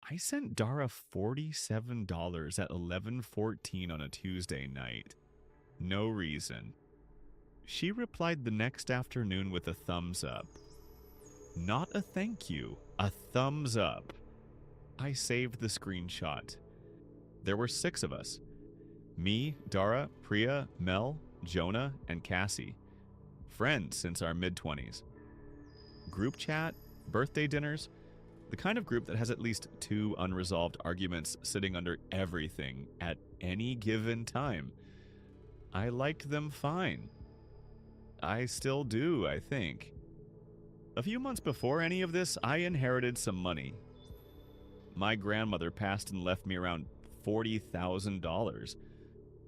I sent Dara $47 at 11:14 on a Tuesday night. No reason. She replied the next afternoon with a thumbs up. Not a thank you, a thumbs up. I saved the screenshot. There were 6 of us. Me, Dara, Priya, Mel, Jonah, and Cassie. Friends since our mid-20s. Group chat, birthday dinners, the kind of group that has at least 2 unresolved arguments sitting under everything at any given time. I liked them fine. I still do, I think. A few months before any of this, I inherited some money. My grandmother passed and left me around $40,000.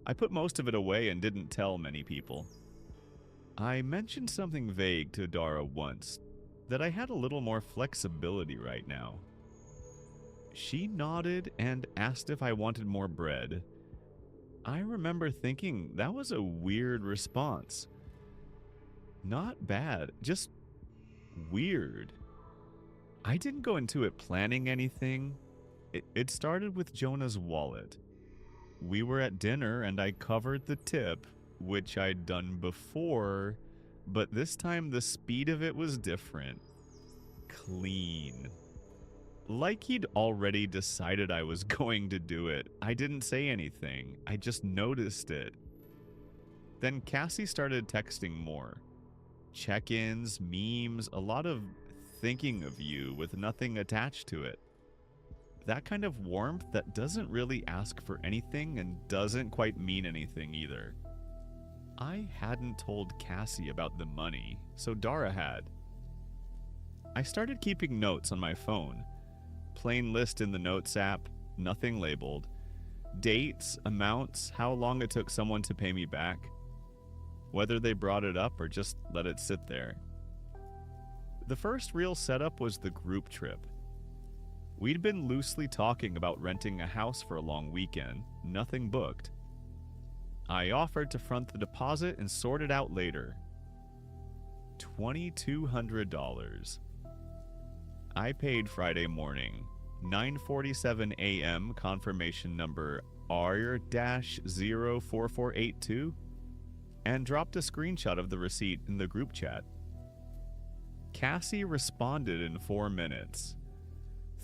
I put most of it away and didn't tell many people. I mentioned something vague to Dara once, that I had a little more flexibility right now. She nodded and asked if I wanted more bread. I remember thinking that was a weird response. Not bad, just weird. I didn't go into it planning anything. It started with Jonah's wallet. We were at dinner and I covered the tip, which I'd done before, but this time the speed of it was different. Clean. Like he'd already decided I was going to do it. I didn't say anything. I just noticed it. Then Cassie started texting more. Check-ins, memes, a lot of thinking of you with nothing attached to it. That kind of warmth that doesn't really ask for anything and doesn't quite mean anything either. I hadn't told Cassie about the money, so Dara had. I started keeping notes on my phone. Plain list in the Notes app, nothing labeled. Dates, amounts, how long it took someone to pay me back. Whether they brought it up or just let it sit there. The first real setup was the group trip. We'd been loosely talking about renting a house for a long weekend, nothing booked. I offered to front the deposit and sort it out later. $2,200. I paid Friday morning, 9:47 a.m. confirmation number R-04482, and dropped a screenshot of the receipt in the group chat. Cassie responded in 4 minutes.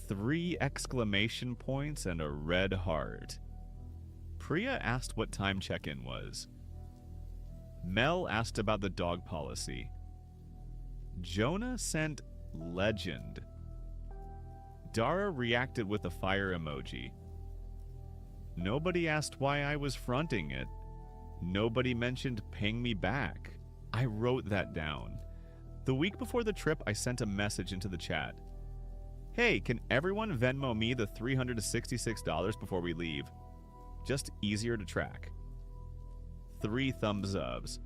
3 exclamation points and a red heart. Priya asked what time check-in was. Mel asked about the dog policy. Jonah sent legend. Dara reacted with a fire emoji. Nobody asked why I was fronting it. Nobody mentioned paying me back. I wrote that down. The week before the trip, I sent a message into the chat. Hey, can everyone Venmo me the $366 before we leave? Just easier to track. 3 thumbs ups.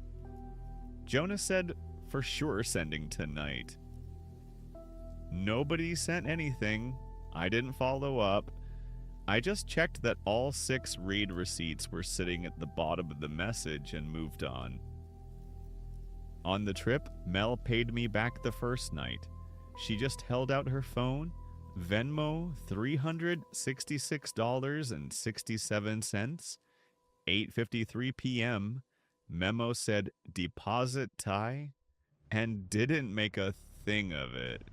Jonah said, for sure sending tonight. Nobody sent anything. I didn't follow up. I just checked that all 6 read receipts were sitting at the bottom of the message and moved on. On the trip, Mel paid me back the first night. She just held out her phone, Venmo $366.67, 8:53 p.m. Memo said deposit Thai, and didn't make a thing of it.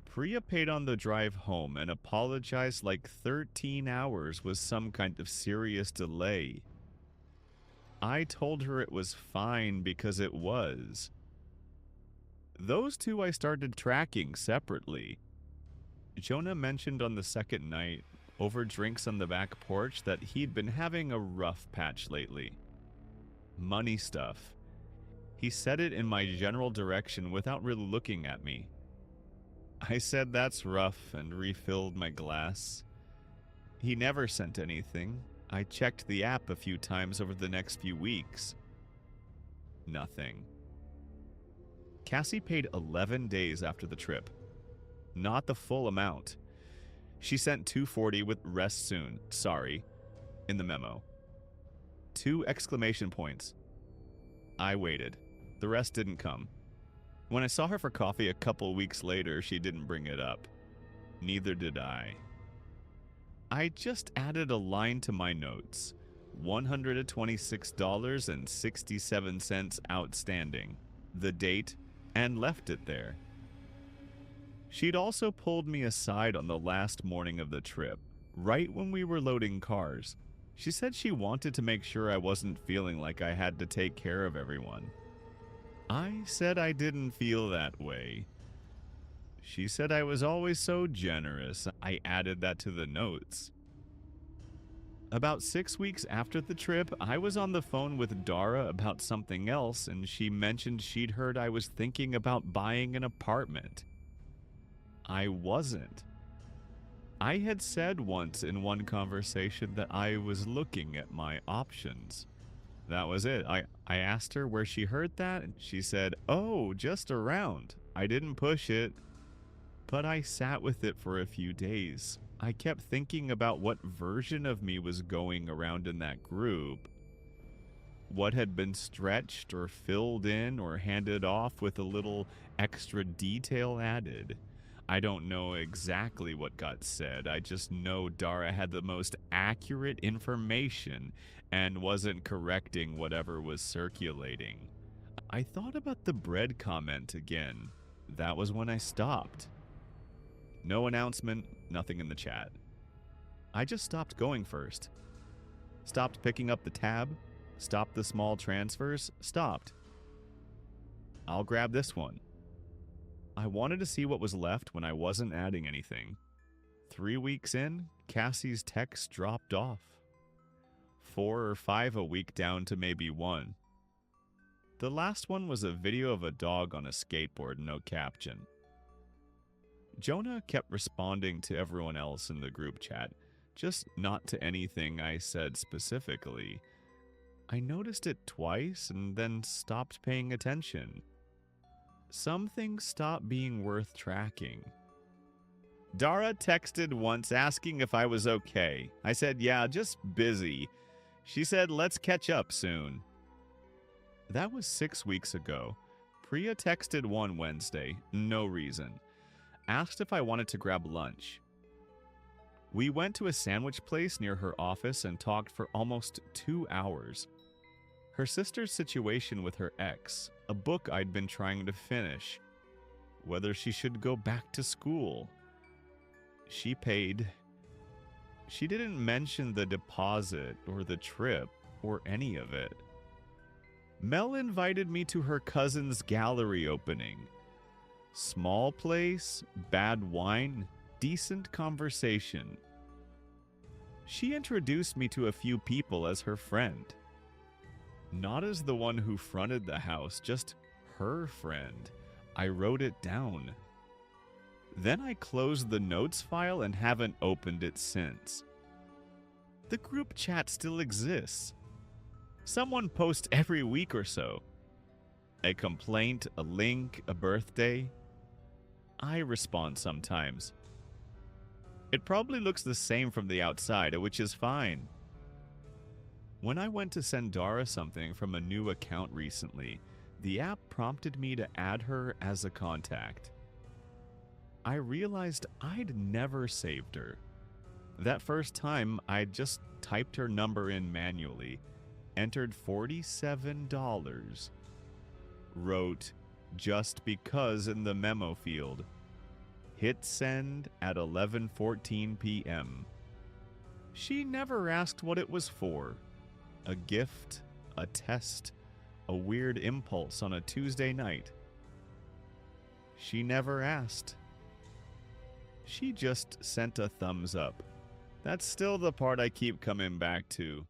Priya paid on the drive home and apologized like 13 hours was some kind of serious delay. I told her it was fine because it was. Those 2 I started tracking separately. Jonah mentioned on the second night, over drinks on the back porch, that he'd been having a rough patch lately. Money stuff. He said it in my general direction without really looking at me. I said that's rough and refilled my glass. He never sent anything. I checked the app a few times over the next few weeks. Nothing. Cassie paid 11 days after the trip. Not the full amount. She sent $240 with rest soon, sorry, in the memo. 2 exclamation points. I waited. The rest didn't come. When I saw her for coffee a couple weeks later, she didn't bring it up. Neither did I. I just added a line to my notes. $126.67 outstanding, the date, and left it there. She'd also pulled me aside on the last morning of the trip, right when we were loading cars. She said she wanted to make sure I wasn't feeling like I had to take care of everyone. I said I didn't feel that way. She said I was always so generous. I added that to the notes. About 6 weeks after the trip, I was on the phone with Dara about something else, and she mentioned she'd heard I was thinking about buying an apartment. I wasn't. I had said once in one conversation that I was looking at my options. That was it. I asked her where she heard that, and she said, "Oh, just around. I didn't push it." But I sat with it for a few days. I kept thinking about what version of me was going around in that group. What had been stretched or filled in or handed off with a little extra detail added. I don't know exactly what got said. I just know Dara had the most accurate information and wasn't correcting whatever was circulating. I thought about the bread comment again. That was when I stopped. No announcement, nothing in the chat. I just stopped going first. Stopped picking up the tab. Stopped the small transfers. Stopped. I'll grab this one. I wanted to see what was left when I wasn't adding anything. 3 weeks in, Cassie's texts dropped off. 4 or 5 a week down to maybe 1. The last one was a video of a dog on a skateboard, no caption. Jonah kept responding to everyone else in the group chat, just not to anything I said specifically. I noticed it twice and then stopped paying attention. Some things stopped being worth tracking. Dara texted once asking if I was okay. I said, "Yeah, just busy." She said, "Let's catch up soon." That was 6 weeks ago. Priya texted one Wednesday, no reason. Asked if I wanted to grab lunch. We went to a sandwich place near her office and talked for almost 2 hours. Her sister's situation with her ex, a book I'd been trying to finish, whether she should go back to school. She paid. She didn't mention the deposit or the trip or any of it. Mel invited me to her cousin's gallery opening. Small place, bad wine, decent conversation. She introduced me to a few people as her friend. Not as the one who fronted the house, just her friend. I wrote it down. Then I closed the notes file and haven't opened it since. The group chat still exists. Someone posts every week or so. A complaint, a link, a birthday. I respond sometimes. It probably looks the same from the outside, which is fine. When I went to send Dara something from a new account recently, the app prompted me to add her as a contact. I realized I'd never saved her. That first time, I just typed her number in manually, entered $47, wrote "just because" in the memo field, hit send at 11:14 p.m. She never asked what it was for. A gift, a test, a weird impulse on a Tuesday night. She never asked. She just sent a thumbs up. That's still the part I keep coming back to.